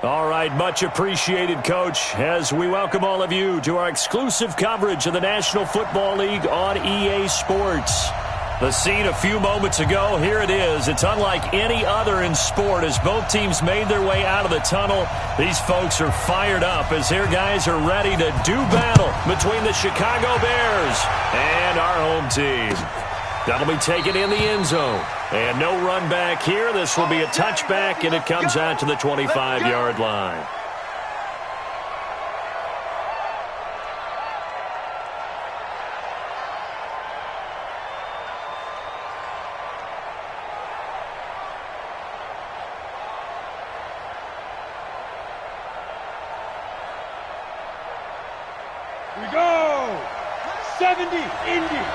All right, much appreciated, Coach, as we welcome all of you to our exclusive coverage of the National Football League on EA Sports. The scene a few moments ago, here it is. It's unlike any other in sport as both teams made their way out of the tunnel. These folks are fired up as their guys are ready to do battle between the Chicago Bears and our home team. That'll be taken in the end zone. And no run back here. This will be a touchback, and it comes out to the 25-yard line. Here we go. 70, Indy.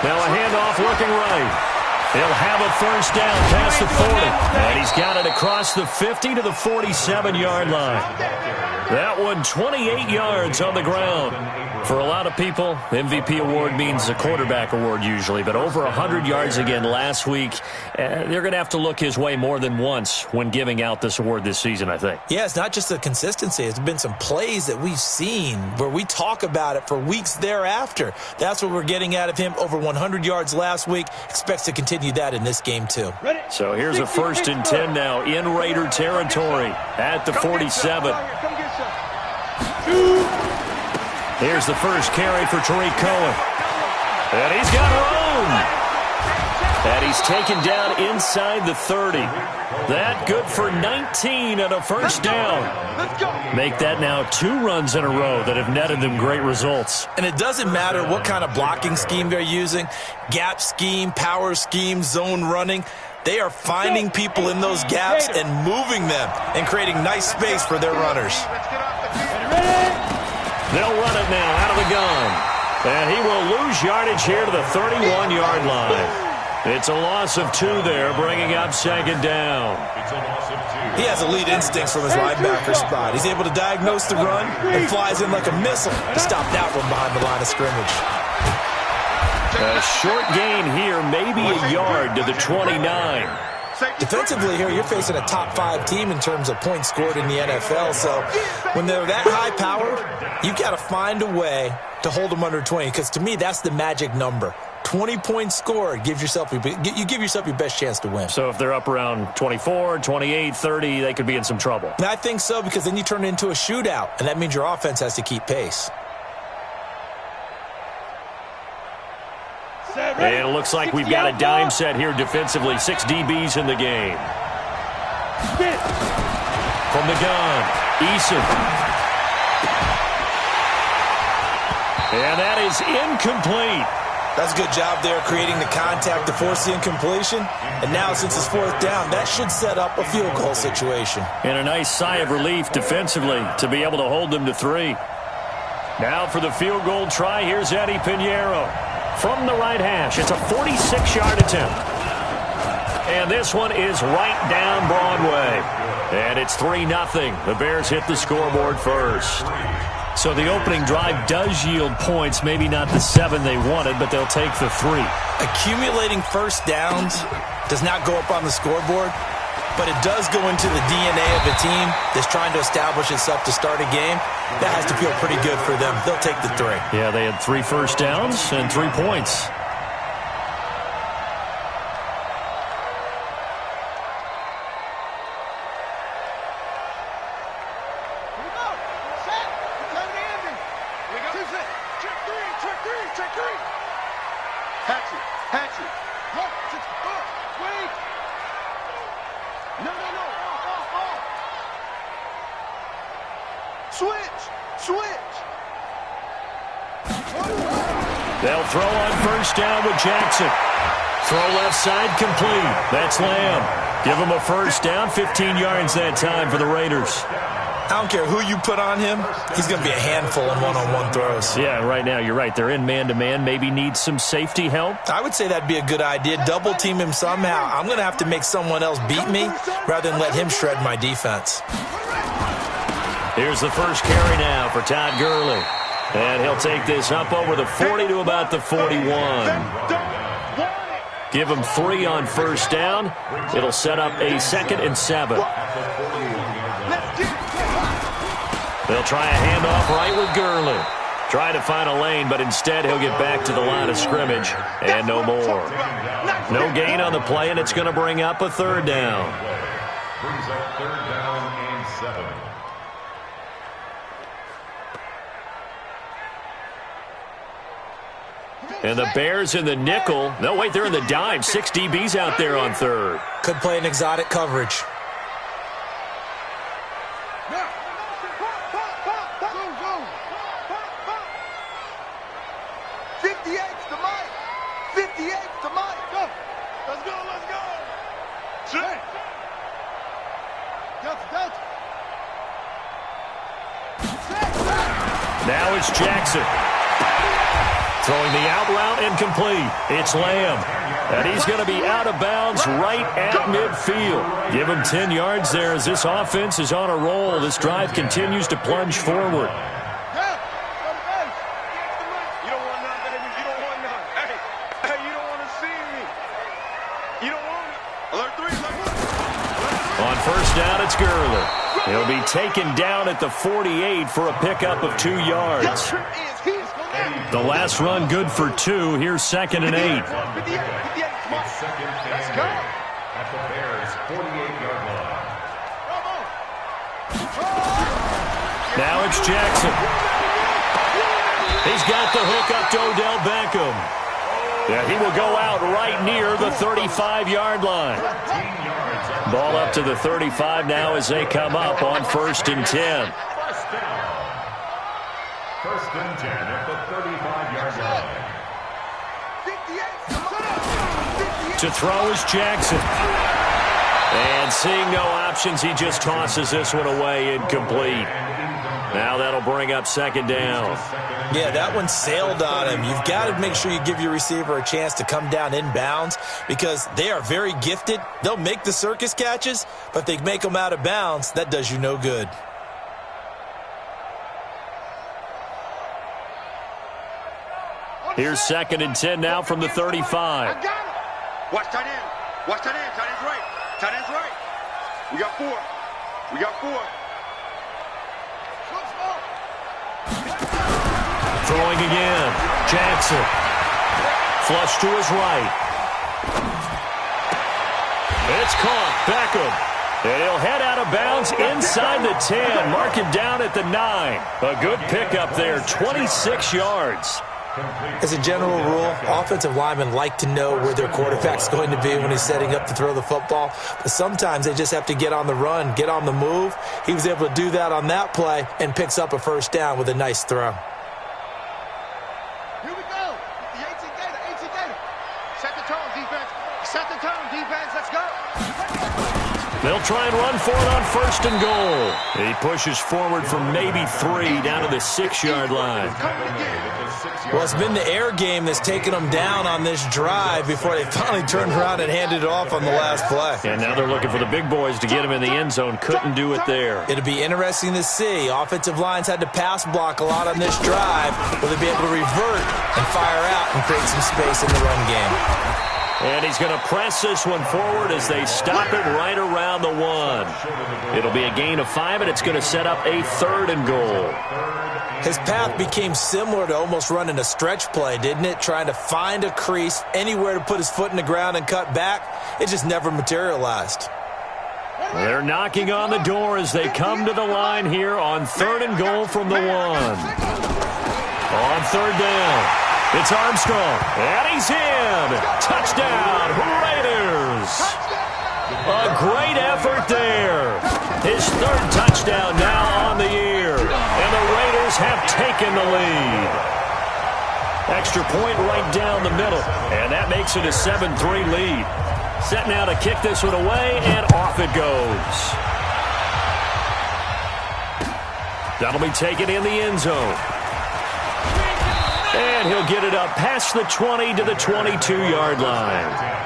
Now a handoff looking right. He'll have a first down past the 40. And he's got it across the 50 to the 47-yard line. That one 28 yards on the ground. For a lot of people, MVP award means a quarterback award usually. But over 100 yards again last week. They're going to have to look his way more than once when giving out this award this season, I think. Yeah, it's not just the consistency. It's been some plays that we've seen where we talk about it for weeks thereafter. That's what we're getting out of him. Over 100 yards last week. Expects to continue that in this game, too. So here's a 1st and 10 now in Raider territory at the 47. Here's the first carry for Tariq Cohen. And he's got room. And he's taken down inside the 30. That good for 19 and a first down. Make that now 2 runs in a row that have netted them great results. And it doesn't matter what kind of blocking scheme they're using, gap scheme, power scheme, zone running. They are finding people in those gaps and moving them and creating nice space for their runners. They'll run it now out of the gun. And he will lose yardage here to the 31-yard line. It's a loss of 2 there, bringing up 2nd down. He has elite instincts from his linebacker spot. He's able to diagnose the run and flies in like a missile to stop that one behind the line of scrimmage. A short gain here, maybe a yard to the 29. Defensively here, you're facing a top 5 team in terms of points scored in the NFL. So when they're that high-powered, you've got to find a way to hold them under 20. Because to me, that's the magic number. 20 points scored, you give yourself your best chance to win. So if they're up around 24, 28, 30, they could be in some trouble. And I think so, because then you turn it into a shootout, and that means your offense has to keep pace. And it looks like we've got a dime set here defensively. 6 DBs in the game. From the gun, Eason. And that is incomplete. That's a good job there, creating the contact to force the incompletion. And now, since it's 4th down, that should set up a field goal situation. And a nice sigh of relief defensively to be able to hold them to 3. Now for the field goal try, here's Eddie Pinheiro. From the right hash, it's a 46-yard attempt. And this one is right down Broadway. And it's 3-0. The Bears hit the scoreboard first. So the opening drive does yield points, maybe not the 7 they wanted, but they'll take the 3. Accumulating first downs does not go up on the scoreboard, but it does go into the DNA of a team that's trying to establish itself to start a game. That has to feel pretty good for them. They'll take the 3. Yeah, they had 3 first downs and 3 points. They'll throw on first down with Jackson. Throw left side complete. That's Lamb. Give him a first down, 15 yards that time for the Raiders. I don't care who you put on him. He's going to be a handful in one-on-one throws. Yeah, right now you're right. They're in man-to-man. Maybe need some safety help. I would say that'd be a good idea. Double team him somehow. I'm going to have to make someone else beat me rather than let him shred my defense. Here's the first carry now for Todd Gurley. And he'll take this up over the 40 to about the 41. Give them 3 on first down. It'll set up a 2nd and 7. They'll try a handoff right with Gurley. Trying to find a lane, but instead he'll get back to the line of scrimmage and no more. No gain on the play, and it's going to bring up a 3rd down. Brings up 3rd down and 7. And the Bears in the nickel. No, wait, they're in the dime. 6 DBs out there on 3rd. Could play an exotic coverage. Now it's Jackson. Throwing the out route incomplete. It's Lamb. And he's going to be out of bounds right at midfield. Give him 10 yards there as this offense is on a roll. This drive continues to plunge forward. On first down, it's Gurley. He'll be taken down at the 48 for a pickup of 2 yards. The last run good for 2. Here's 2nd and 8. It's 2nd and 8 at the Bears' 48-yard line. Now it's Jackson. He's got the hook up to Odell Beckham. Yeah, he will go out right near the 35-yard line. Ball up to the 35 now as they come up on 1st and 10. 1st and 10 at the 35-yard line. To throw is Jackson. And seeing no options, he just tosses this one away incomplete. Now that'll bring up 2nd down. Yeah, that one sailed on him. You've got to make sure you give your receiver a chance to come down inbounds because they are very gifted. They'll make the circus catches, but if they make them out of bounds, that does you no good. Here's 2nd and 10 now from the 35. Watch tight end. Watch tight end. Tight end's right. Tight end's right. We got 4. We got 4. Throwing again. Jackson. Flush to his right. It's caught. Beckham. And he'll head out of bounds inside the 10. Mark him down at the 9. A good pickup there. 26 yards. As a general rule, offensive linemen like to know where their quarterback's going to be when he's setting up to throw the football. But sometimes they just have to get on the run, get on the move. He was able to do that on that play and picks up a 1st down with a nice throw. Here we go. The 18 gator. Set the tone, defense. Set the tone, defense. Let's go. They'll try and run for it on 1st and goal. He pushes forward from maybe 3 down to the 6-yard line. Well, it's been the air game that's taken them down on this drive before they finally turned around and handed it off on the last play. And now they're looking for the big boys to get him in the end zone. Couldn't do it there. It'll be interesting to see. Offensive lines had to pass block a lot on this drive. Will they be able to revert and fire out and create some space in the run game? And he's going to press this one forward as they stop it right around the 1. It'll be a gain of 5, and it's going to set up a 3rd and goal. His path became similar to almost running a stretch play, didn't it? Trying to find a crease, anywhere to put his foot in the ground and cut back. It just never materialized. They're knocking on the door as they come to the line here on 3rd and goal from the 1. On 3rd down, it's Armstrong, and he's in. Touchdown, Raiders. A great effort there. His 3rd touchdown now on the year, and the Raiders have taken the lead. Extra point right down the middle, and that makes it a 7-3 lead. Set now to kick this one away, and off it goes. That'll be taken in the end zone. And he'll get it up past the 20 to the 22-yard line.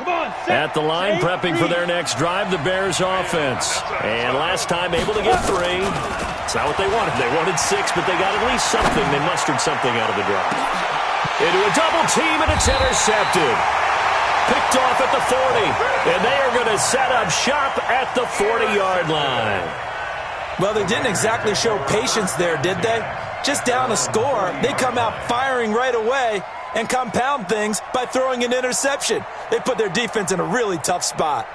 At the line, prepping for their next drive, the Bears offense. And last time able to get 3. It's not what they wanted. They wanted 6, but they got at least something. They mustered something out of the drive. Into a double team, and it's intercepted. Picked off at the 40. And they are going to set up shop at the 40-yard line. Well, they didn't exactly show patience there, did they? Just down a score, they come out firing right away and compound things by throwing an interception. They put their defense in a really tough spot.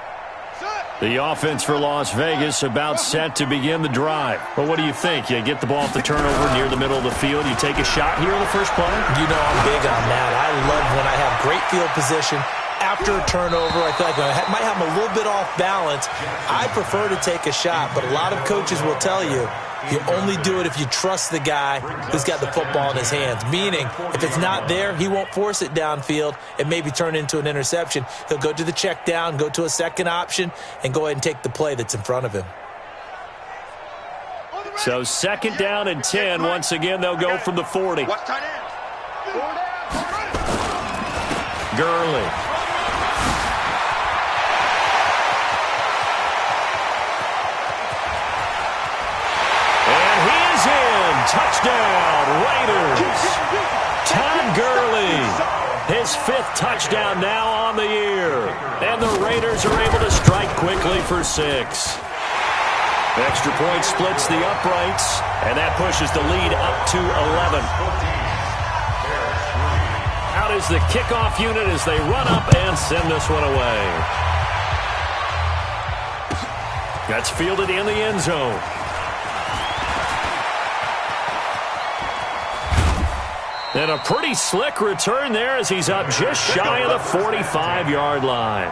The offense for Las Vegas about set to begin the drive. Well, what do you think? You get the ball off the turnover near the middle of the field. You take a shot here in the first play? You know I'm big on that. I love when I have great field position. After a turnover, I feel like I might have them a little bit off balance. I prefer to take a shot, but a lot of coaches will tell you, you only do it if you trust the guy who's got the football in his hands. Meaning, if it's not there, he won't force it downfield and maybe turn into an interception. He'll go to the check down, go to a second option, and go ahead and take the play that's in front of him. So 2nd down and 10. Once again, they'll go from the 40. Gurley. Touchdown, Raiders. Todd Gurley, his 5th touchdown now on the year. And the Raiders are able to strike quickly for 6. Extra point splits the uprights, and that pushes the lead up to 11. Out is the kickoff unit as they run up and send this one away. That's fielded in the end zone. And a pretty slick return there as he's up just shy of the 45-yard line.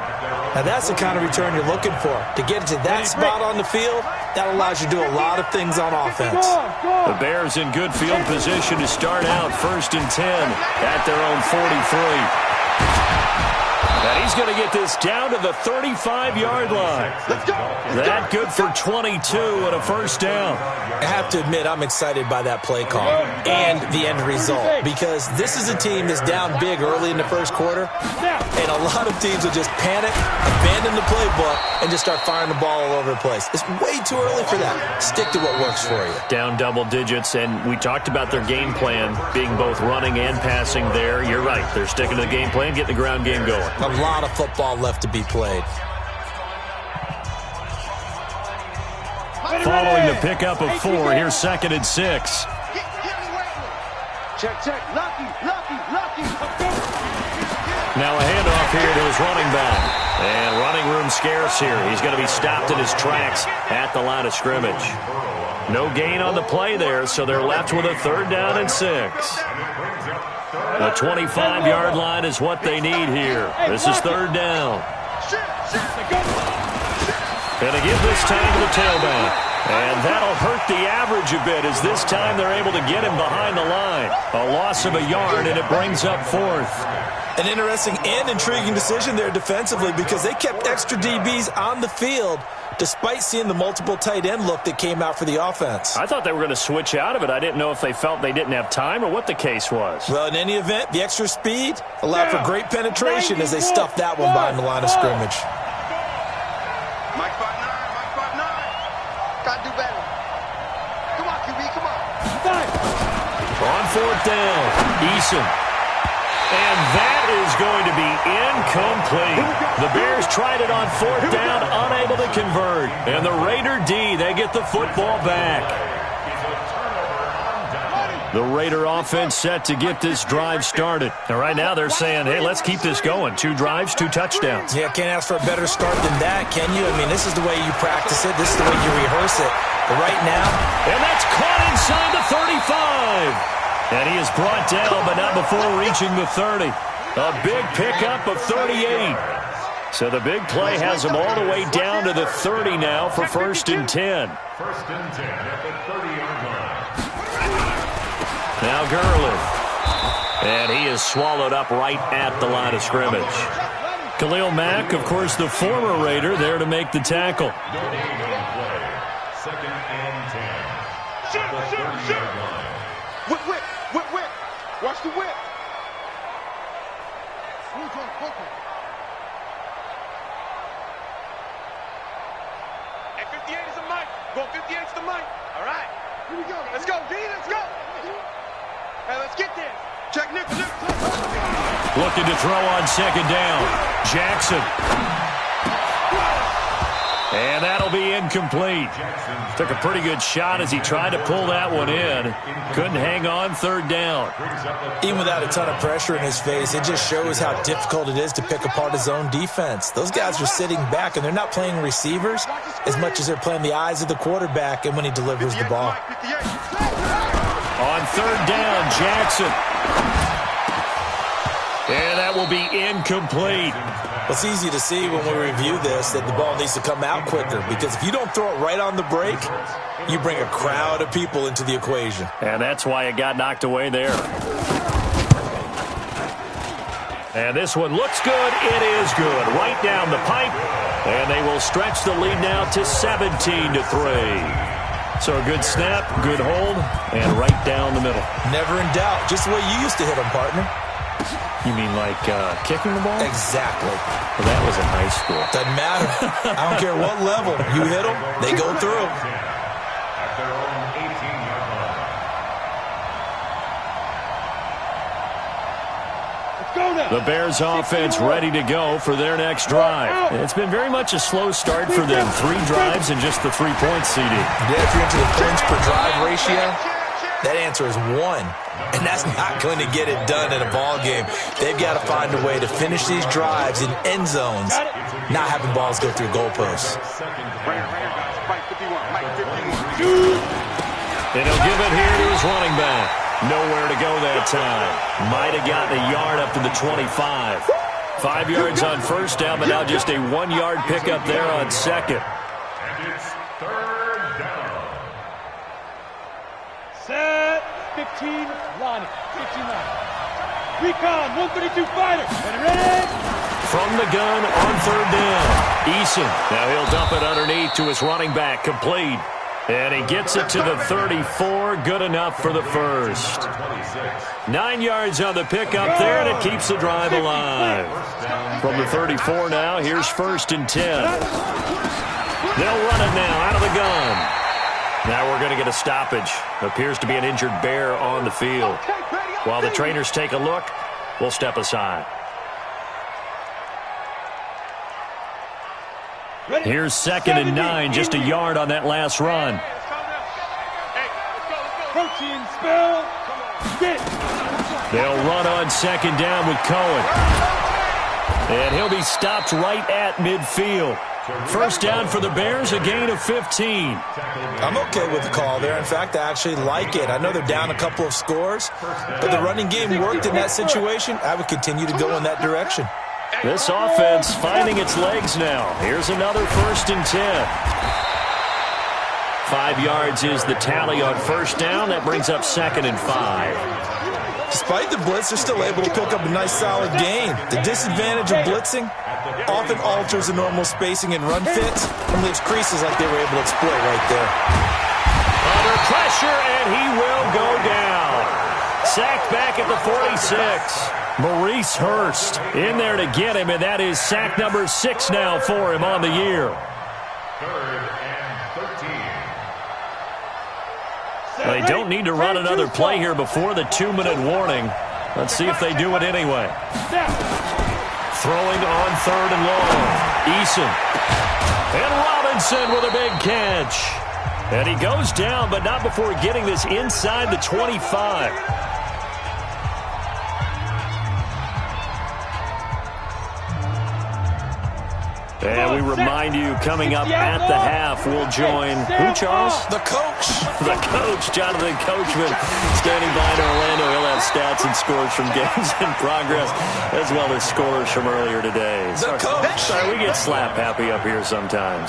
Now that's the kind of return you're looking for. To get to that spot on the field, that allows you to do a lot of things on offense. The Bears in good field position to start out 1st and 10 at their own 43. And he's going to get this down to the 35-yard line. That good for 22 and a 1st down. I have to admit, I'm excited by that play call and the end result, because this is a team that's down big early in the first quarter, and a lot of teams will just panic, abandon the playbook, and just start firing the ball all over the place. It's way too early for that. Stick to what works for you. Down double digits, and we talked about their game plan being both running and passing there. You're right. They're sticking to the game plan, getting the ground game going. A lot of football left to be played. Following the pickup of 4, here's 2nd and 6. Check. Lucky. Now a handoff here to his running back. And running room scarce here. He's going to be stopped in his tracks at the line of scrimmage. No gain on the play there, so they're left with a 3rd down and 6. The 25-yard line is what they need here. This is 3rd down. And again this time to the tailback. And that'll hurt the average a bit as this time they're able to get him behind the line. A loss of a yard, and it brings up 4th. An interesting and intriguing decision there defensively, because they kept extra DBs on the field despite seeing the multiple tight end look that came out for the offense. I thought they were going to switch out of it. I didn't know if they felt they didn't have time or what the case was. Well, in any event, the extra speed allowed for great penetration as they stuffed that one behind the line of scrimmage. Mike 5'9", Mike 5'9". Gotta do better. Come on, QB, come on. On 4th down, Eason. And that is going to be incomplete. The Bears tried it on 4th down, unable to convert. And the Raider D, they get the football back. The Raider offense set to get this drive started. And right now they're saying, hey, let's keep this going. 2 drives, 2 touchdowns. Yeah, can't ask for a better start than that, can you? I mean, this is the way you practice it. This is the way you rehearse it. But right now... And that's caught inside the 35. And he is brought down, but not before reaching the 30. A big pickup of 38. So the big play has him all the way down to the 30 now for 1st and 10. 1st and 10 at the 30-yard line. Now Gurley. And he is swallowed up right at the line of scrimmage. Khalil Mack, of course, the former Raider, there to make the tackle. 2nd and 10. At the 30-yard line. Whip. Watch the whip. Go 58 to the mic. All right. Here we go. Let's go, D. Let's go. Hey, let's get this. Check Nick. Looking to throw on second down. Jackson. And that'll be incomplete. Took a pretty good shot as he tried to pull that one in. Couldn't hang on third down. Even without a ton of pressure in his face, it just shows how difficult it is to pick apart his own defense. Those guys are sitting back, and they're not playing receivers as much as they're playing the eyes of the quarterback and when he delivers the ball. On third down, Jackson. And that will be incomplete. Well, it's easy to see when we review this that the ball needs to come out quicker, because if you don't throw it right on the break, you bring a crowd of people into the equation. And that's why it got knocked away there. And this one looks good. It is good. Right down the pipe. And they will stretch the lead now to 17-3. So a good snap, good hold, and right down the middle. Never in doubt. Just the way you used to hit them, partner. You mean like kicking the ball? Exactly. Well, that was in high school. Doesn't matter. I don't care what level. You hit them, they go through. At their own 18-yard line. Let's go now. The Bears offense ready to go for their next drive. It's been very much a slow start for them. 3 drives and just the 3-point seeding. Yeah, if you're into the points per drive ratio, that answer is 1. And that's not going to get it done in a ball game. They've got to find a way to finish these drives in end zones, not having balls go through goalposts. And he'll give it here to his running back. Nowhere to go that time. Might have gotten a yard up to the 25. 5 yards on first down, but now just a 1-yard pickup there on second. And it's third down. Set. 15, line. 15 line. Recon, 132 fighter. Ready? From the gun on third down. Eason. Now he'll dump it underneath to his running back. Complete. And he gets it to the 34. Good enough for the first. 9 yards on the pickup there, and it keeps the drive alive. From the 34 now, here's 1st and 10. They'll run it now out of the gun. Now we're going to get a stoppage. Appears to be an injured Bear on the field. While the trainers take a look, we'll step aside. Here's 2nd and 9, just a yard on that last run. Protein spill. They'll run on 2nd down with Cohen. And he'll be stopped right at midfield. First down for the Bears, a gain of 15. I'm okay with the call there. In fact, I actually like it. I know they're down a couple of scores, but the running game worked in that situation. I would continue to go in that direction. This offense finding its legs now. Here's another 1st and 10. 5 yards is the tally on first down. That brings up 2nd and 5. Despite the blitz, they're still able to pick up a nice, solid gain. The disadvantage of blitzing often alters the normal spacing and run fits and leaves creases like they were able to exploit right there. Under pressure, and he will go down. Sacked back at the 46. Maurice Hurst in there to get him, and that is sack number 6 now for him on the year. 3rd and 13. They don't need to run another play here before the 2-minute warning. Let's see if they do it anyway. Throwing on 3rd and long. Eason. And Robinson with a big catch. And he goes down, but not before getting this inside the 25. And we remind you, coming up at the half, we'll join who, Charles? The coach. The coach, Jonathan Coachman, standing by in Orlando. He'll have stats and scores from games in progress, as well as scores from earlier today. The coach. Sorry, we get slap happy up here sometimes.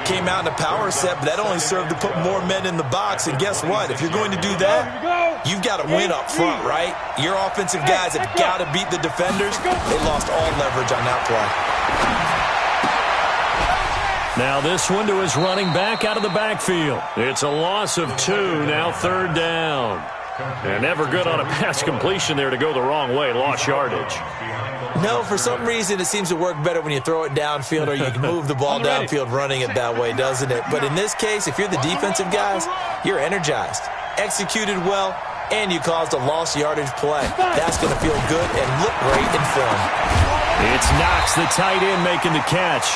Came out in a power set, but that only served to put more men in the box. And guess what? If you're going to do that, you've got to win up front, right? Your offensive guys have got to beat the defenders. They lost all leverage on that play. Now this one to his running back out of the backfield. It's a loss of 2, now 3rd down. And never good on a pass completion there to go the wrong way, lost yardage. No, for some reason, it seems to work better when you throw it downfield or you can move the ball downfield running it that way, doesn't it? But in this case, if you're the defensive guys, you're energized, executed well, and you caused a lost yardage play. That's going to feel good and look great in film. It's Knox, the tight end, making the catch.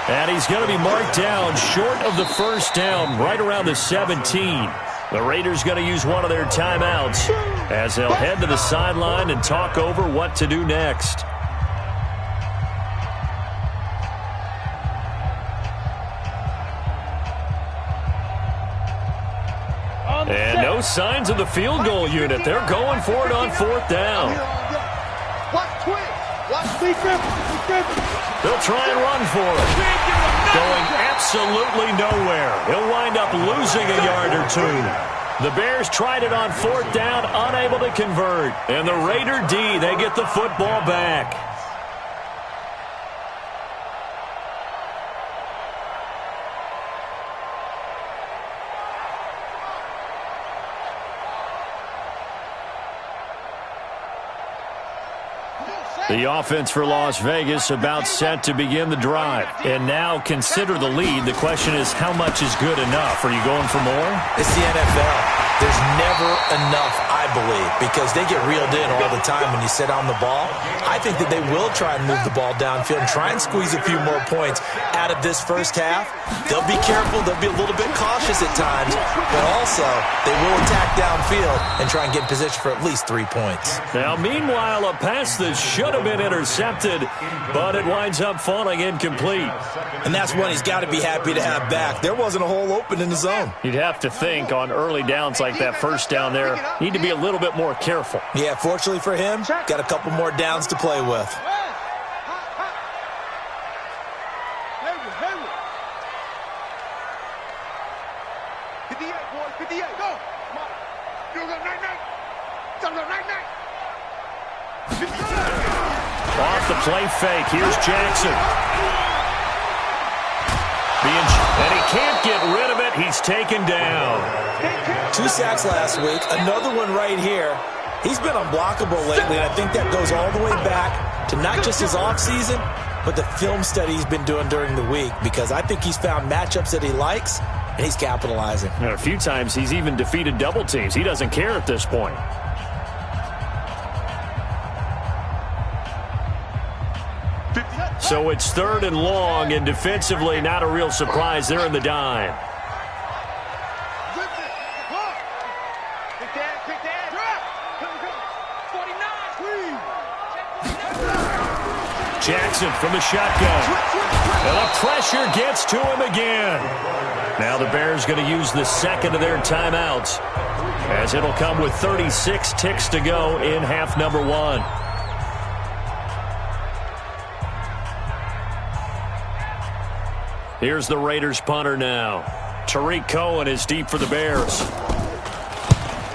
And he's going to be marked down short of the first down, right around the 17. The Raiders going to use one of their timeouts as they'll head to the sideline and talk over what to do next. And no signs of the field goal unit. They're going for it on fourth down. They'll try and run for it. Going absolutely nowhere. He'll wind up losing a yard or two. The Bears tried it on fourth down, unable to convert. And the Raider D, they get the football back. The offense for Las Vegas about set to begin the drive. And now consider the lead. The question is, how much is good enough? Are you going for more? It's the NFL. There's never enough, I believe, because they get reeled in all the time when you sit on the ball. I think that they will try and move the ball downfield and try and squeeze a few more points out of this first half. They'll be careful. They'll be a little bit cautious at times, but also they will attack downfield and try and get in position for at least 3 points. Now, meanwhile, a pass that should have been intercepted, but it winds up falling incomplete. And that's one he's got to be happy to have back. There wasn't a hole open in the zone. You'd have to think on early downs like that first down there, need to be a little bit more careful. Yeah, fortunately for him, got a couple more downs to play with. Off the play fake, here's Jackson. And he can't get rid of it. He's taken down. 2 sacks last week. Another one right here. He's been unblockable lately, and I think that goes all the way back to not just his offseason, but the film study he's been doing during the week, because I think he's found matchups that he likes, and he's capitalizing. And a few times he's even defeated double teams. He doesn't care at this point. So it's 3rd and long, and defensively not a real surprise. They're in the dime. Jackson from the shotgun. And the pressure gets to him again. Now the Bears going to use the second of their timeouts, as it'll come with 36 ticks to go in half number 1. Here's the Raiders punter now. Tariq Cohen is deep for the Bears.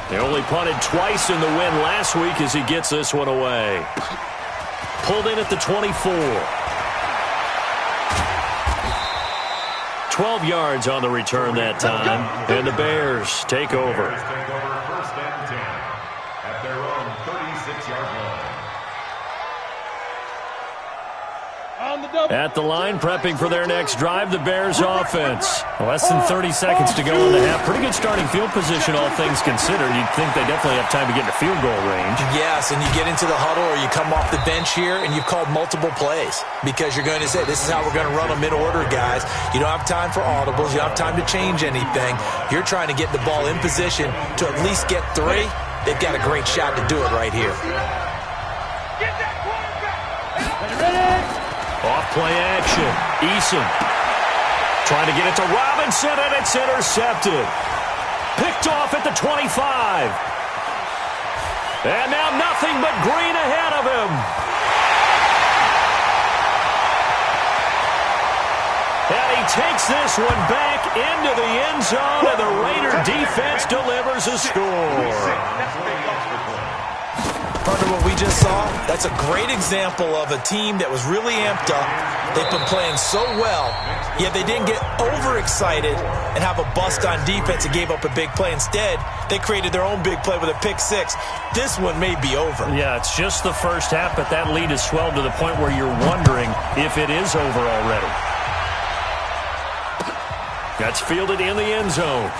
They only punted twice in the win last week as he gets this one away. Pulled in at the 24. 12 yards on the return that time. And the Bears take over. First and 10 at their own 36-yard line. At the line, prepping for their next drive, the Bears offense. Less than 30 seconds to go in the half. Pretty good starting field position, all things considered. You'd think they definitely have time to get into field goal range. Yes, and you get into the huddle or you come off the bench here and you've called multiple plays because you're going to say, this is how we're going to run them in order, guys. You don't have time for audibles. You don't have time to change anything. You're trying to get the ball in position to at least get 3. They've got a great shot to do it right here. Off play action. Eason trying to get it to Robinson, and it's intercepted. Picked off at the 25. And now nothing but green ahead of him. And he takes this one back into the end zone, and the Raider defense delivers a score. Partner, what we just saw, that's a great example of a team that was really amped up. They've been playing so well, yet they didn't get overexcited and have a bust on defense and gave up a big play. Instead, they created their own big play with a pick six. This one may be over. Yeah, it's just the first half, but that lead has swelled to the point where you're wondering if it is over already. That's fielded in the end zone.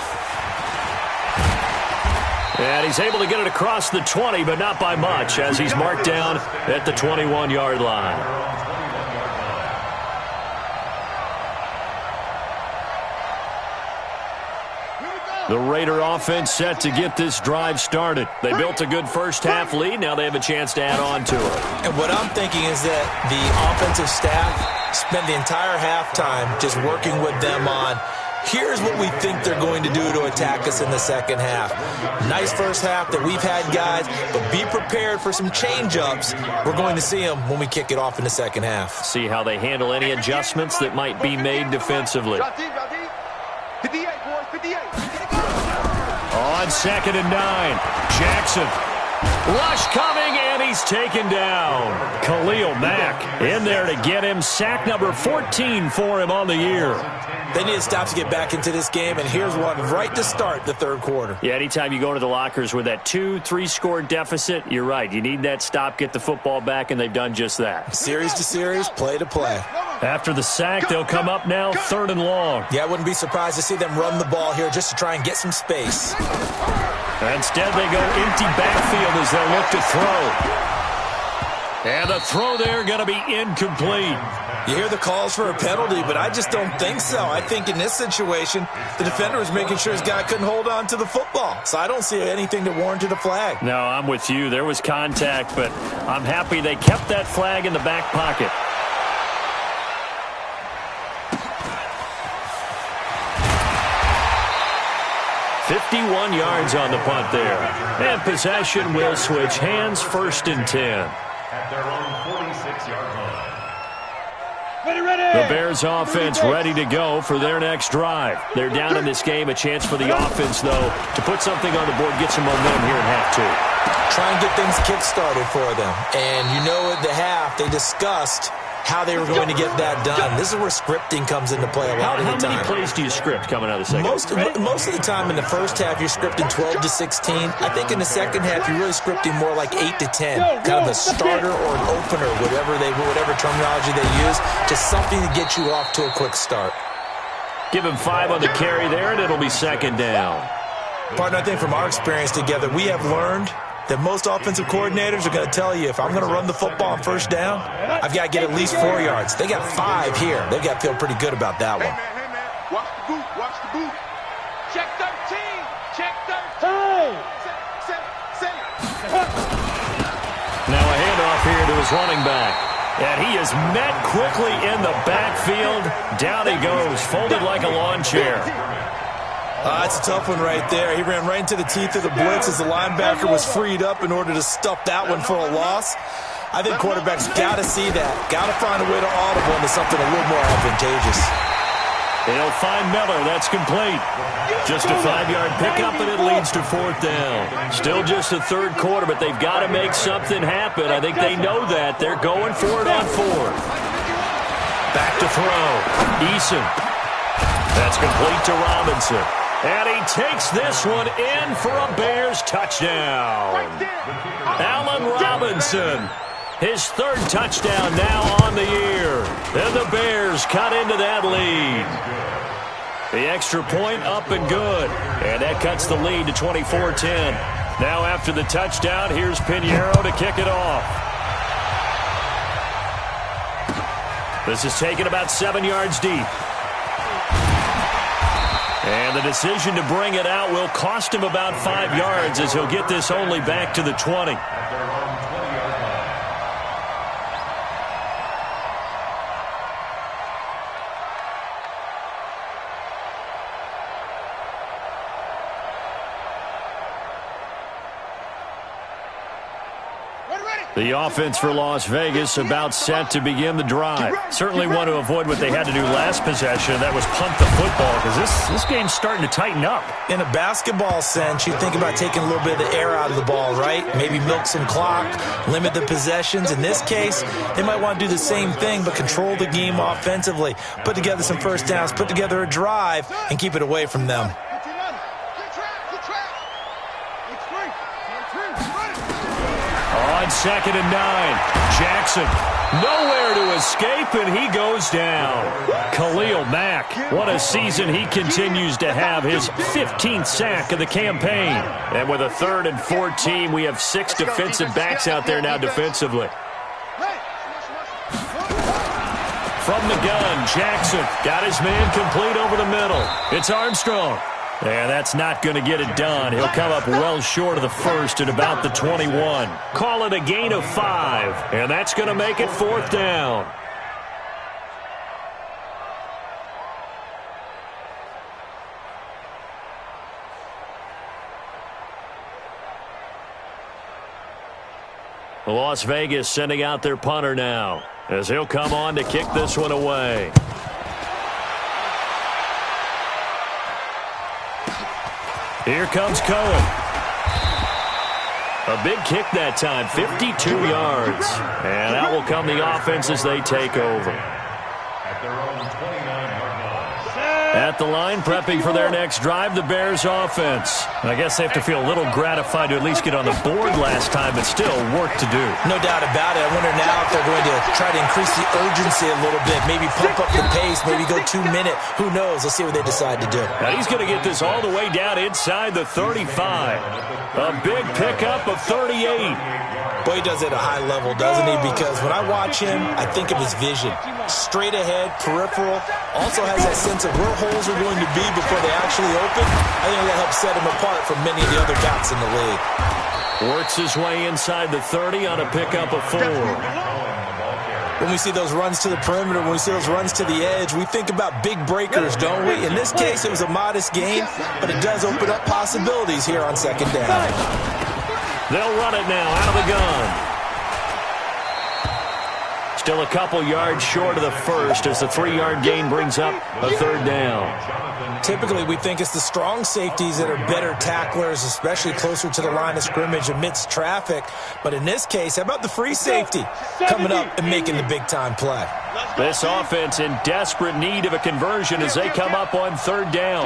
And he's able to get it across the 20, but not by much, as he's marked down at the 21-yard line. The Raider offense set to get this drive started. They built a good first-half lead. Now they have a chance to add on to it. And what I'm thinking is that the offensive staff spent the entire halftime just working with them on, here's what we think they're going to do to attack us in the second half. Nice first half that we've had, guys, but be prepared for some change-ups. We're going to see them when we kick it off in the second half. See how they handle any adjustments that might be made defensively. On 2nd and 9, Jackson. Rush coming, and he's taken down. Khalil Mack in there to get him. Sack number 14 for him on the year. They need to stop to get back into this game, and here's one right to start the third quarter. Yeah, anytime you go to the lockers with that 2-3 deficit, you're right. You need that stop, get the football back, and they've done just that. Series to series, play to play. After the sack, they'll come up now 3rd and long. Yeah, I wouldn't be surprised to see them run the ball here just to try and get some space. Instead, they go empty backfield as they'll look to throw. And the throw there going to be incomplete. You hear the calls for a penalty, but I just don't think so. I think in this situation, the defender was making sure his guy couldn't hold on to the football. So I don't see anything that warranted a flag. No, I'm with you. There was contact, but I'm happy they kept that flag in the back pocket. .51 yards on the punt there. And possession will switch hands, 1st and 10. At their own 46-yard line. The Bears offense ready to go for their next drive. They're down in this game. A chance for the offense, though, to put something on the board, get some momentum here in half two. Try and get things kick-started for them. And you know at the half, they discussed how they were going to get that done. This is where scripting comes into play a lot of the time. How many plays do you script coming out of the second? Most of the time in the first half, you're scripting 12 to 16. I think in the second half, you're really scripting more like 8 to 10. Kind of a starter or an opener, whatever terminology they use. Just something to get you off to a quick start. Give him 5 on the carry there, and it'll be 2nd down. Partner, I think from our experience together, we have learned that most offensive coordinators are going to tell you, if I'm going to run the football on 1st down, I've got to get at least 4 yards. They got 5 here. They've got to feel pretty good about that one. Hey, man. Watch the boot. Watch the boot. Check 13. Check 13. Now a handoff here to his running back. And he is met quickly in the backfield. Down he goes, folded like a lawn chair. That's a tough one right there. He ran right into the teeth of the blitz as the linebacker was freed up in order to stuff that one for a loss. I think quarterbacks got to see that. Got to find a way to audible into something a little more advantageous. He'll find Miller. That's complete. Just a 5-yard pickup, and it leads to 4th down. Still just the third quarter, but they've got to make something happen. I think they know that. They're going for it on 4th. Back to throw. Eason. That's complete to Robinson. And he takes this one in for a Bears touchdown. Allen Robinson, his 3rd touchdown now on the year. And the Bears cut into that lead. The extra point up and good. And that cuts the lead to 24-10. Now after the touchdown, here's Pinheiro to kick it off. This is taken about 7 yards deep. And the decision to bring it out will cost him about 5 yards as he'll get this only back to the 20. The offense for Las Vegas about set to begin the drive. Certainly want to avoid what they had to do last possession. That was punt the football, because this game's starting to tighten up. In a basketball sense, you think about taking a little bit of the air out of the ball, right? Maybe milk some clock, limit the possessions. In this case, they might want to do the same thing, but control the game offensively. Put together some first downs, put together a drive, and keep it away from them. On 2nd and 9, Jackson nowhere to escape, and he goes down. Khalil Mack, what a season he continues to have, his 15th sack of the campaign. And with a 3rd and 14, we have 6 defensive backs out there now defensively. From the gun, Jackson got his man complete over the middle. It's Armstrong. And that's not going to get it done. He'll come up well short of the first at about the 21. Call it a gain of 5. And that's going to make it 4th down. Las Vegas sending out their punter now, as he'll come on to kick this one away. Here comes Cohen. A big kick that time, 52 yards. And out will come the offense as they take over. At their own 29-yard line. At the line, prepping for their next drive, the Bears offense. I guess they have to feel a little gratified to at least get on the board last time, but still work to do. No doubt about it. I wonder now if they're going to try to increase the urgency a little bit, maybe pump up the pace, maybe go 2-minute. Who knows? Let's see what they decide to do. Now he's going to get this all the way down inside the 35. A big pickup of 38. Boy, he does it at a high level, doesn't he? Because when I watch him, I think of his vision. Straight ahead, peripheral. Also has that sense of where holes are going to be before they actually open. I think that helps set him apart from many of the other backs in the league. Works his way inside the 30 on a pickup of 4. When we see those runs to the perimeter, when we see those runs to the edge, we think about big breakers, don't we? In this case, it was a modest gain, but it does open up possibilities here on 2nd down. They'll run it now out of the gun. Still a couple yards short of the first as the 3-yard gain brings up a 3rd down. Typically, we think it's the strong safeties that are better tacklers, especially closer to the line of scrimmage amidst traffic. But in this case, how about the free safety coming up and making the big-time play? This offense in desperate need of a conversion as they come up on 3rd down.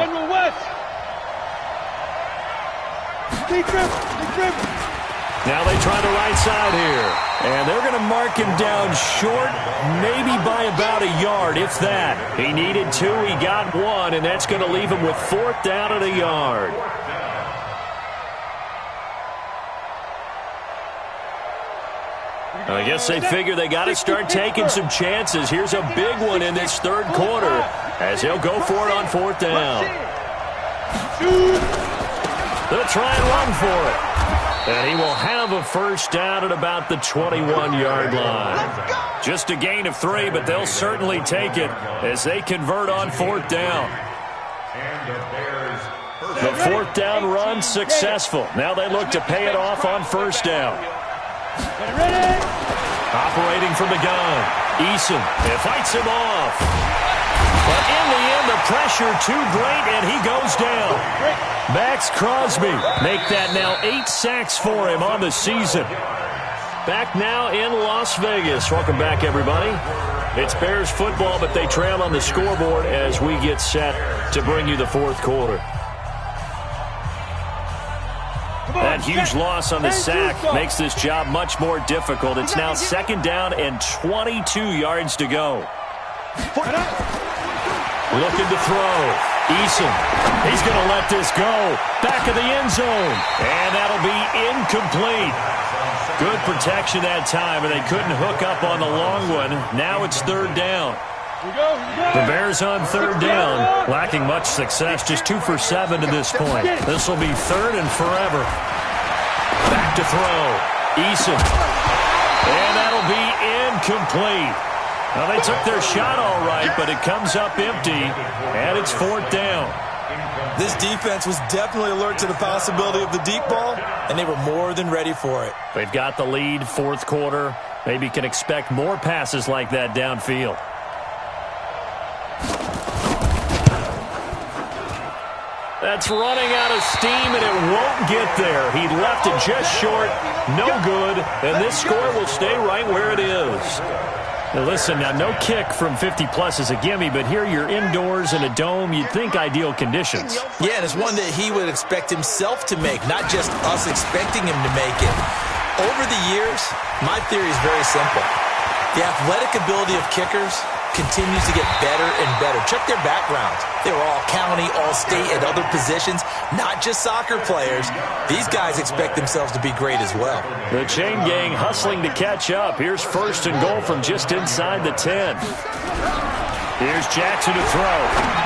Now they try the right side here. And they're going to mark him down short, maybe by about a yard, if that. He needed 2, he got 1, and that's going to leave him with 4th down and a yard. I guess they figure they got to start taking some chances. Here's a big one in this 3rd quarter as he'll go for it on 4th down. They'll try and run for it. And he will have a first down at about the 21-yard line. Just a gain of 3, but they'll certainly take it as they convert on 4th down. The 4th down run successful. Now they look to pay it off on 1st down. Operating from the gun. Eason, it fights him off. But in the end, the pressure too great, and he goes down. Max Crosby make that now 8 sacks for him on the season. Back now in Las Vegas. Welcome back, everybody. It's Bears football, but they trail on the scoreboard as we get set to bring you the 4th quarter. That huge loss on the sack makes this job much more difficult. It's now 2nd down and 22 yards to go. Looking to throw. Eason, he's going to let this go. Back of the end zone. And that'll be incomplete. Good protection that time, and they couldn't hook up on the long one. Now it's 3rd down. The Bears on 3rd down, lacking much success, just 2 for 7 to this point. This will be 3rd and forever. Back to throw. Eason. And that'll be incomplete. Well, they took their shot all right, but it comes up empty, and it's 4th down. This defense was definitely alert to the possibility of the deep ball, and they were more than ready for it. They've got the lead, fourth quarter. Maybe can expect more passes like that downfield. That's running out of steam, and it won't get there. He left it just short. No good, and this score will stay right where it is. Now listen, now no kick from 50-plus is a gimme, but here you're indoors in a dome. You'd think ideal conditions. Yeah, and it's one that he would expect himself to make, not just us expecting him to make it. Over the years, my theory is very simple. The athletic ability of kickers continues to get better and better. Check their backgrounds. They were all county, all state, and other positions, not just soccer players. These guys expect themselves to be great as well. The chain gang hustling to catch up. Here's first and goal from just inside the 10. Here's Jackson to throw.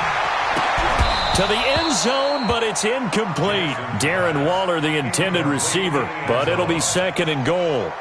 To the end zone, but it's incomplete. Darren Waller, the intended receiver, but it'll be second and goal.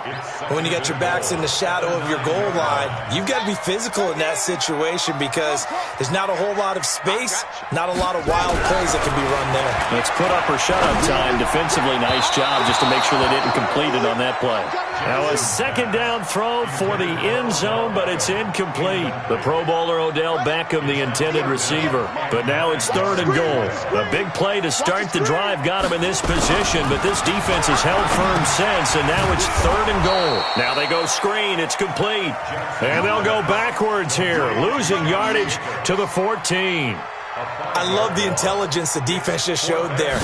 When you got your backs in the shadow of your goal line, you've got to be physical in that situation because there's not a whole lot of space, not a lot of wild plays that can be run there. It's put up or shut up time. Defensively, nice job just to make sure they didn't complete it on that play. Now a second down throw for the end zone, but it's incomplete. The Pro Bowler Odell Beckham, the intended receiver. But now it's third and goal. A big play to start the drive got him in this position, but this defense has held firm since, and now it's third and goal. Now they go screen. It's complete. And they'll go backwards here, losing yardage to the 14. I love the intelligence the defense just showed there.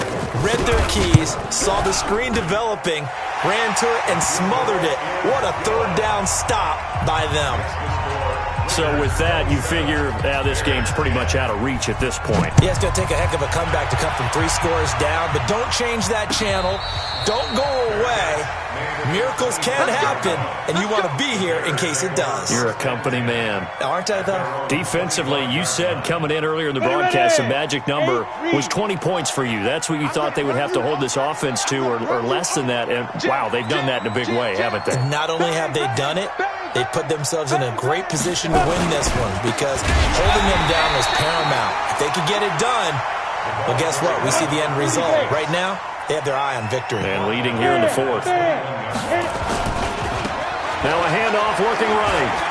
Read their keys, saw the screen developing, ran to it, and smothered it. What a third down stop by them. So with that, you figure this game's pretty much out of reach at this point. Yeah, it's going to take a heck of a comeback to come from 3 scores down, but don't change that channel. Don't go away. Miracles can happen, and you want to be here in case it does. You're a company man. Aren't I, though? Defensively, you said coming in earlier in the broadcast, the magic number was 20 points for you. That's what you thought they would have to hold this offense to, or less than that. And, wow, they've done that in a big way, haven't they? Not only have they done it, they put themselves in a great position to win this one because holding them down was paramount. If they could get it done, well, guess what? We see the end result. Right now, they have their eye on victory. And leading here in the fourth. Now a handoff looking right.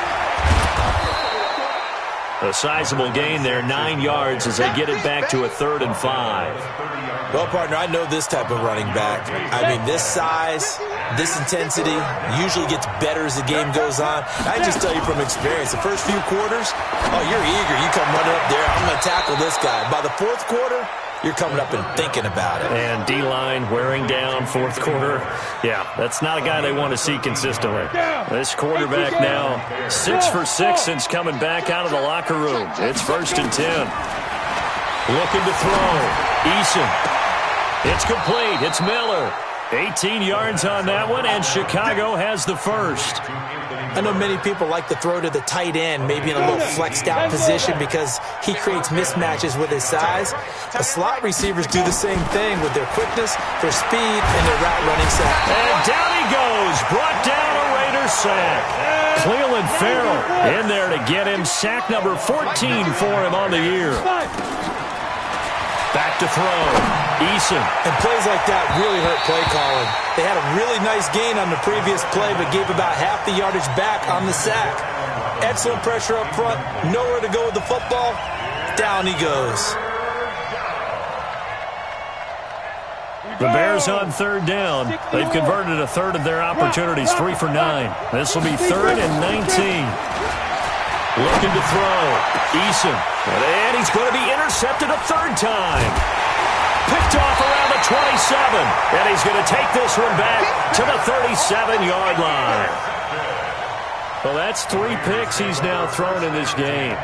A sizable gain there, 9 yards as they get it back to a 3rd and 5. Well, partner, I know this type of running back. I mean, this size, this intensity usually gets better as the game goes on. I just tell you from experience, the first few quarters, oh, you're eager. You come running up there, I'm going to tackle this guy. By the 4th quarter, you're coming up and thinking about it. And D-line wearing down, 4th quarter. Yeah, that's not a guy they want to see consistently. This quarterback now 6 for 6 since coming back out of the locker room. It's 1st and 10. Looking to throw. Eason. It's complete. It's Miller. 18 yards on that one, and Chicago has the first. I know many people like to throw to the tight end, maybe in a little flexed out position because he creates mismatches with his size. The slot receivers do the same thing with their quickness, their speed, and their route running set. And down he goes. Brought down a Raiders sack. Cleveland Farrell in there to get him. Sack number 14 for him on the year. Back to throw. Eason. And plays like that really hurt play calling. They had a really nice gain on the previous play, but gave about half the yardage back on the sack. Excellent pressure up front. Nowhere to go with the football. Down he goes. The Bears on 3rd down. They've converted a 1/3 of their opportunities, 3 for 9. This will be 3rd and 19. Looking to throw. Eason. And he's going to be intercepted a 3rd time. Picked off around the 27. And he's going to take this one back to the 37-yard line. Well, that's 3 picks he's now thrown in this game.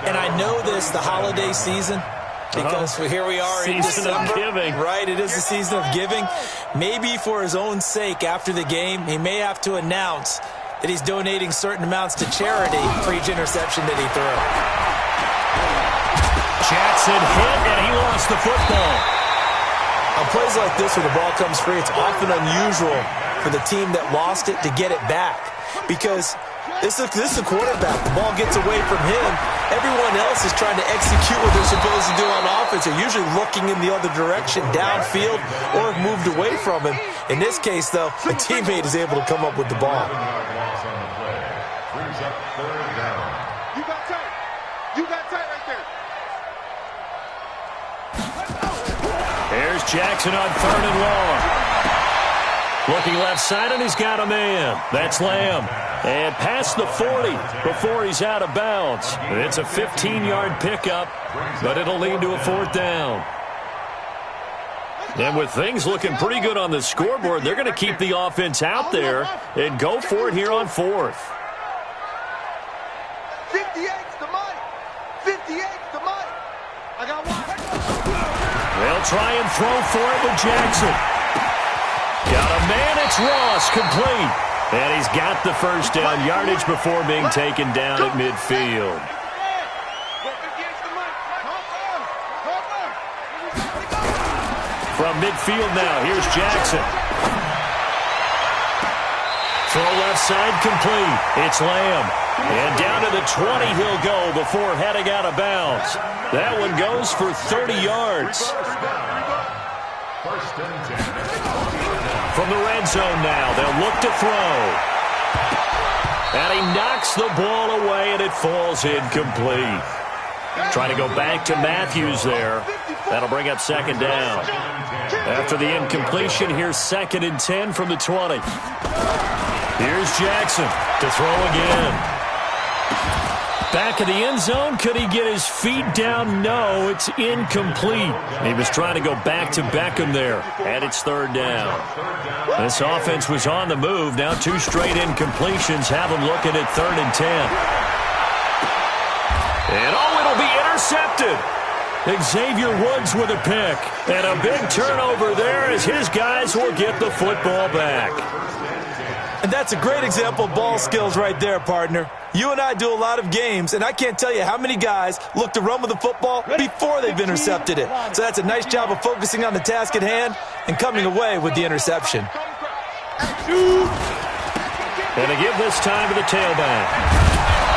And I know this, the holiday season, because here we are in Season December. of giving. Right, it is the season of giving. Maybe for his own sake after the game, he may have to announce that he's donating certain amounts to charity for each interception that he threw. Jackson hit, and he lost the football. On plays like this where the ball comes free, it's often unusual for the team that lost it to get it back because this is a quarterback. The ball gets away from him. Everyone else is trying to execute what they're supposed to do on offense. opponents are usually looking in the other direction, downfield, or have moved away from him. In this case, though, a teammate is able to come up with the ball. You got tight. You got tight right there. Here's Jackson on 3rd and long. Looking left side, and he's got a man. That's Lamb. And past the 40 before he's out of bounds. It's a 15-yard pickup, but it'll lead to a 4th down. And with things looking pretty good on the scoreboard, they're going to keep the offense out there and go for it here on 4th. 58's the money. 58's the money. I got one. They'll try and throw for it with Jackson. Got a man, it's Ross, complete. And he's got the first down, yardage before being taken down at midfield. From midfield now, here's Jackson. Throw left side, complete. It's Lamb. And down to the 20 he'll go before heading out of bounds. That one goes for 30 yards. From the red zone now, they'll look to throw. And he knocks the ball away, and it falls incomplete. Trying to go back to Matthews there. That'll bring up 2nd down. After the incompletion, here's 2nd and 10 from the 20. Here's Jackson to throw again. Back in the end zone, could he get his feet down? No, it's incomplete. He was trying to go back to Beckham there, and it's 3rd down. This offense was on the move. Now 2 straight incompletions have them looking at 3rd and 10. And it'll be intercepted. Xavier Woods with a pick. And a big turnover there as his guys will get the football back. And that's a great example of ball skills right there, partner. You and I do a lot of games, and I can't tell you how many guys look to run with the football before they've intercepted it. So that's a nice job of focusing on the task at hand and coming away with the interception. And to give this time to the tailback.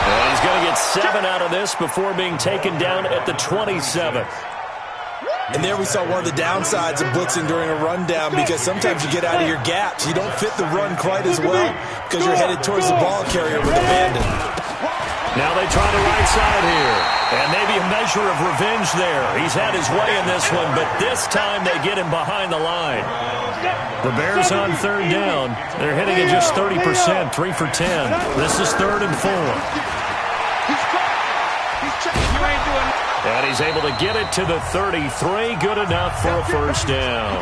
And he's going to get 7 out of this before being taken down at the 27. And there we saw one of the downsides of blitzing during a rundown, because sometimes you get out of your gaps. You don't fit the run quite as well because you're headed towards the ball carrier with abandon. Now they try the right side here. And maybe a measure of revenge there. He's had his way in this one, but this time they get him behind the line. The Bears on 3rd down. They're hitting at just 30%, 3 for 10. This is 3rd and 4. And he's able to get it to the 33. Good enough for a first down.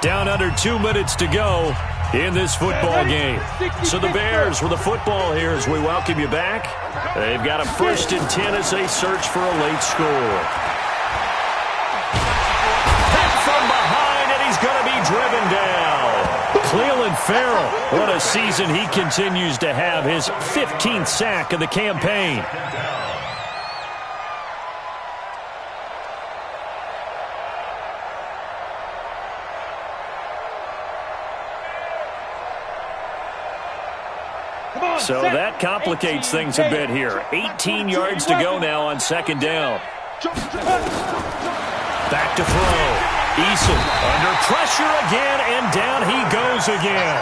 Down under 2 minutes to go in this football game. So the Bears with the football here as we welcome you back. They've got a 1st and 10 as they search for a late score. Hit from behind, and he's going to be driven down. Cleveland Farrell, what a season he continues to have. His 15th sack of the campaign. So that complicates things a bit here. 18 yards to go now on 2nd down. Back to throw. Eason under pressure again, and down he goes again.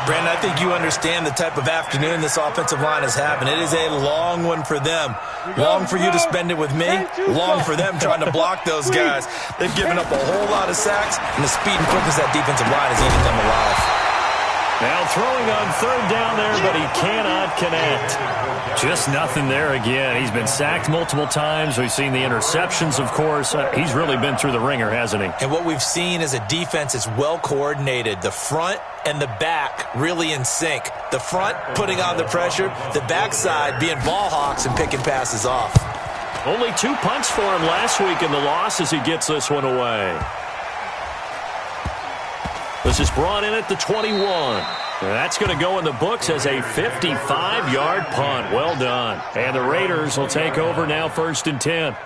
Brandon, I think you understand the type of afternoon this offensive line is having. It is a long one for them. Long for you to spend it with me. Long for them trying to block those guys. They've given up a whole lot of sacks, and the speed and quickness of that defensive line is eating them alive. Now throwing on 3rd down there, but he cannot connect. Just nothing there again. He's been sacked multiple times. We've seen the interceptions, of course. He's really been through the ringer, hasn't he? And what we've seen is a defense that's well coordinated. The front and the back really in sync. The front putting on the pressure. The backside being ball hawks and picking passes off. Only 2 punts for him last week in the loss as he gets this one away. This is brought in at the 21. That's going to go in the books as a 55-yard punt. Well done. And the Raiders will take over now 1st and 10.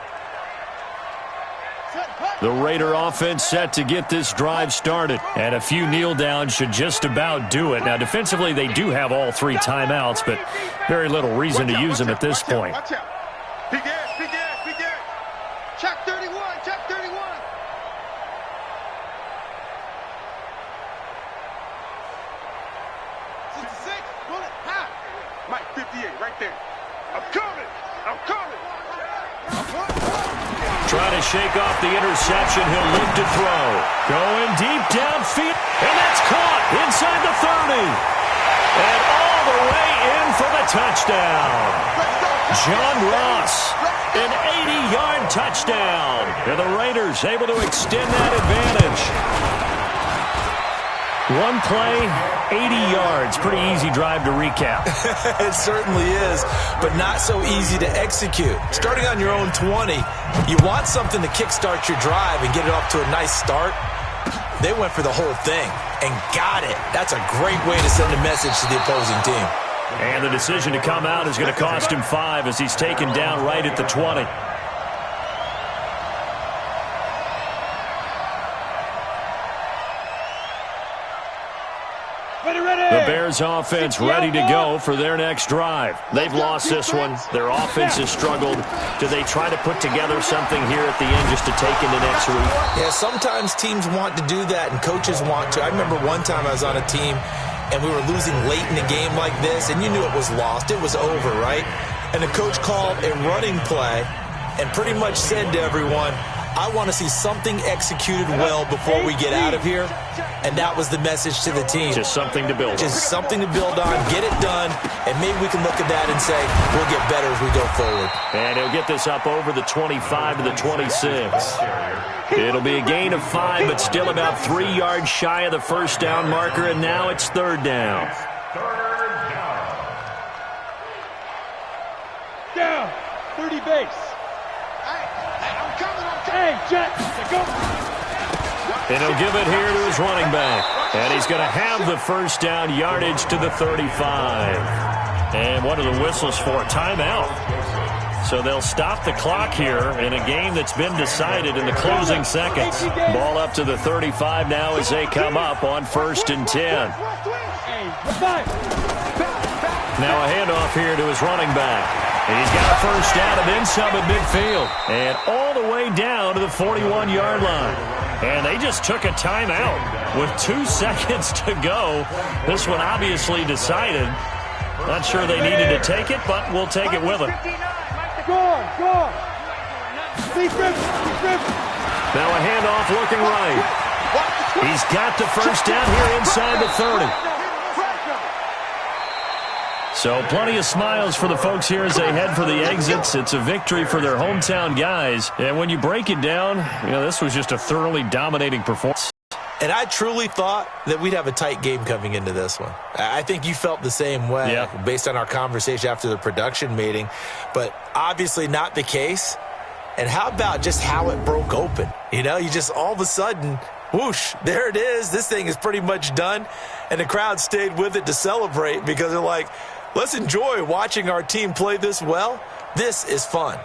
The Raider offense set to get this drive started. And a few kneel downs should just about do it. Now, defensively, they do have all 3 timeouts, but very little reason to use them at this point. Big ass. Check 30. there. I'm coming. I'm coming. Trying to shake off the interception. He'll look to throw. Going deep downfield. And that's caught inside the 30. And all the way in for the touchdown. John Ross, an 80-yard touchdown. And the Raiders able to extend that advantage. One play, 80 yards. Pretty easy drive to recap. It certainly is, but not so easy to execute. Starting on your own 20, you want something to kickstart your drive and get it off to a nice start. They went for the whole thing and got it. That's a great way to send a message to the opposing team. And the decision to come out is going to cost him 5 as he's taken down right at the 20. The Bears offense ready to go for their next drive. They've lost this one. Their offense has struggled. Do they try to put together something here at the end just to take into next week? Yeah, sometimes teams want to do that and coaches want to. I remember one time I was on a team and we were losing late in the game like this, and you knew it was lost. It was over, right? And the coach called a running play and pretty much said to everyone, I want to see something executed well before we get out of here. And that was the message to the team. Just something to build on. Just something to build on, get it done, and maybe we can look at that and say, we'll get better as we go forward. And he'll get this up over the 25 to the 26. It'll be a gain of 5, but still about 3 yards shy of the first down marker, and now it's third down. Down. 30 base. Hey, Jet, go. And he'll give it here to his running back. And he's going to have the first down yardage to the 35. And what are the whistles for? Timeout. So they'll stop the clock here in a game that's been decided in the closing seconds. Ball up to the 35 now as they come up on 1st and 10. Now a handoff here to his running back. He's got a first down and then some at midfield. And all the way down to the 41-yard line. And they just took a timeout with 2 seconds to go. This one obviously decided. Not sure they needed to take it, but we'll take it with them. Go. Now a handoff looking right. He's got the first down here inside the 30. So plenty of smiles for the folks here as they head for the exits. It's a victory for their hometown guys. And when you break it down, this was just a thoroughly dominating performance. And I truly thought that we'd have a tight game coming into this one. I think you felt the same way based on our conversation after the production meeting. But obviously not the case. And how about just how it broke open? You just all of a sudden, whoosh, there it is. This thing is pretty much done. And the crowd stayed with it to celebrate because they're like, let's enjoy watching our team play this well. This is fun.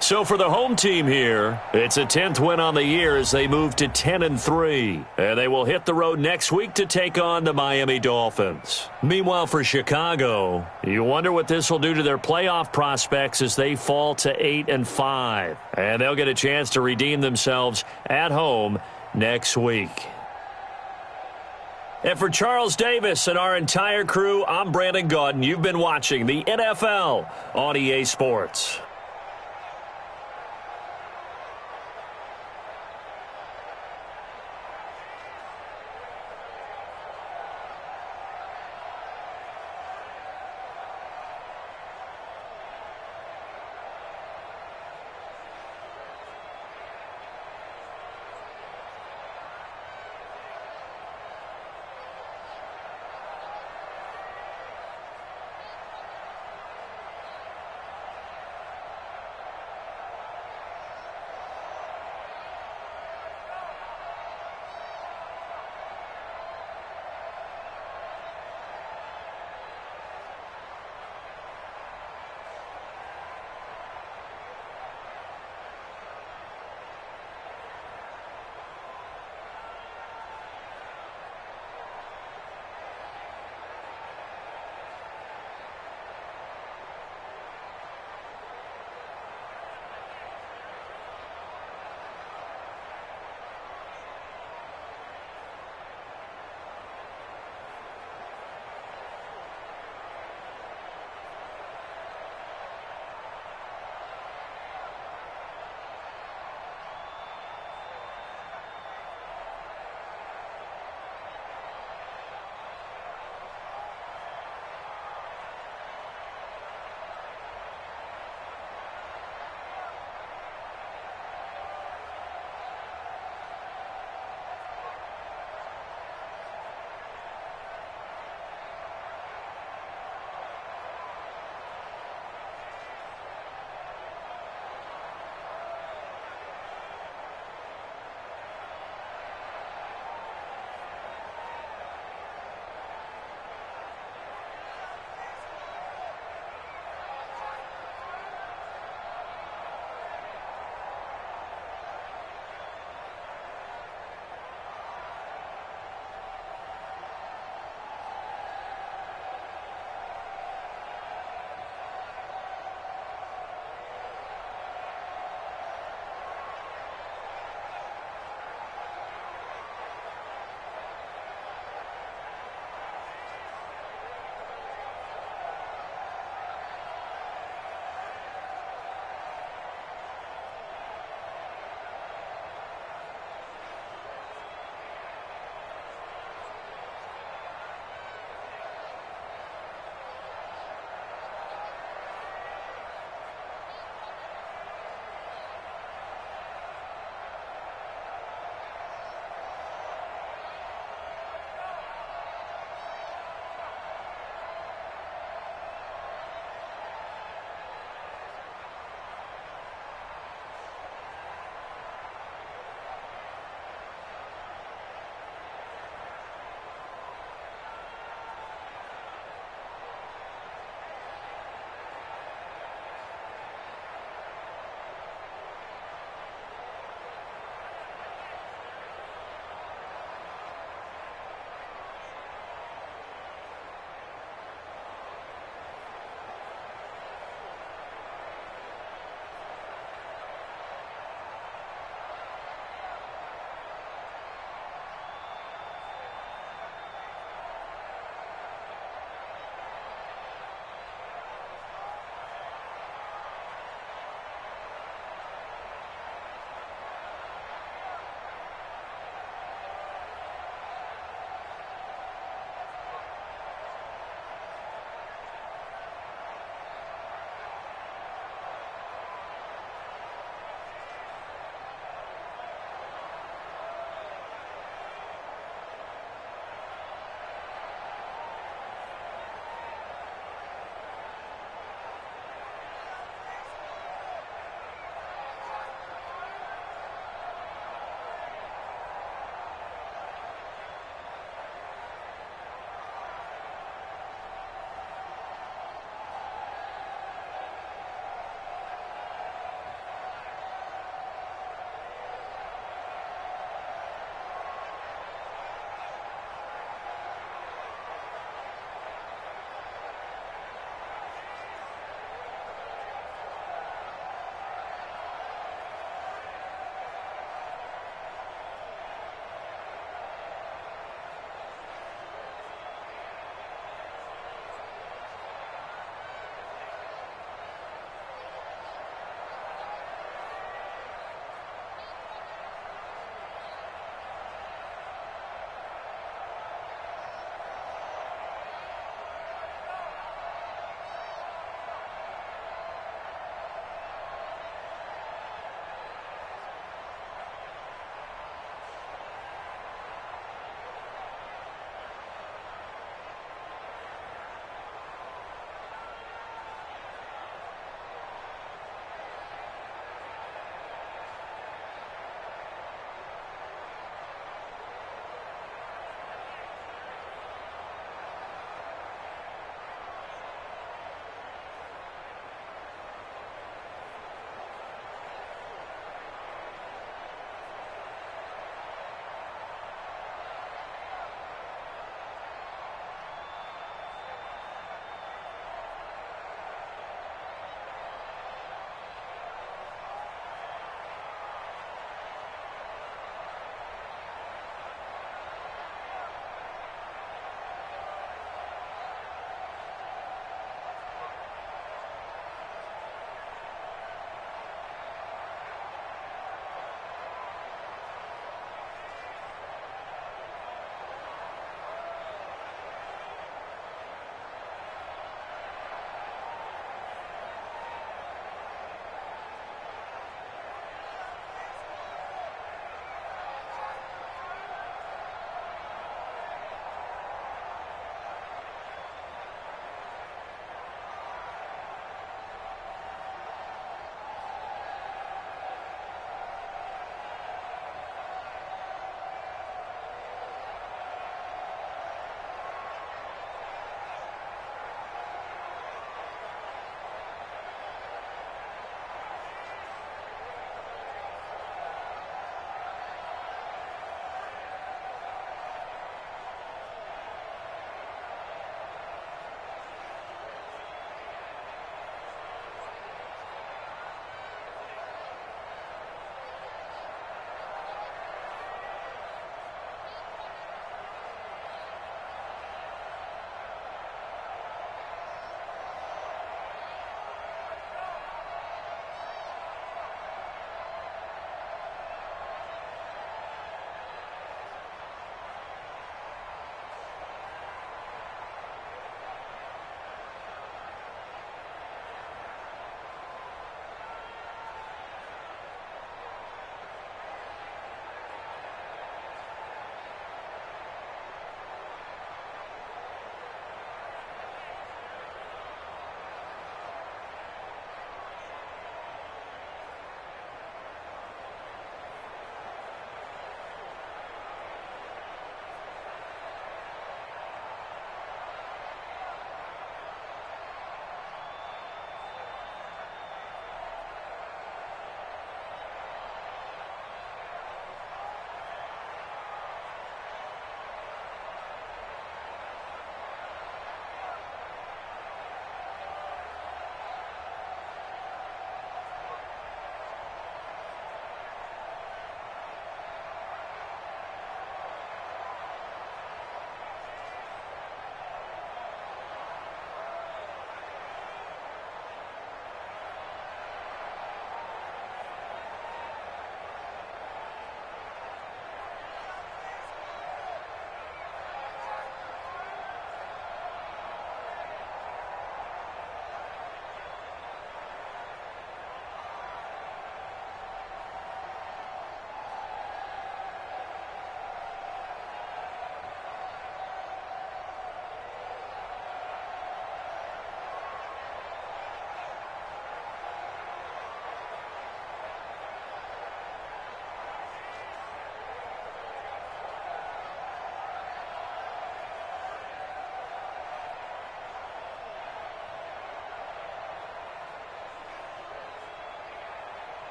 So for the home team here, it's a 10th win on the year as they move to 10-3. And they will hit the road next week to take on the Miami Dolphins. Meanwhile, for Chicago, you wonder what this will do to their playoff prospects as they fall to 8-5. And they'll get a chance to redeem themselves at home next week. And for Charles Davis and our entire crew, I'm Brandon Gaudin. You've been watching the NFL on EA Sports.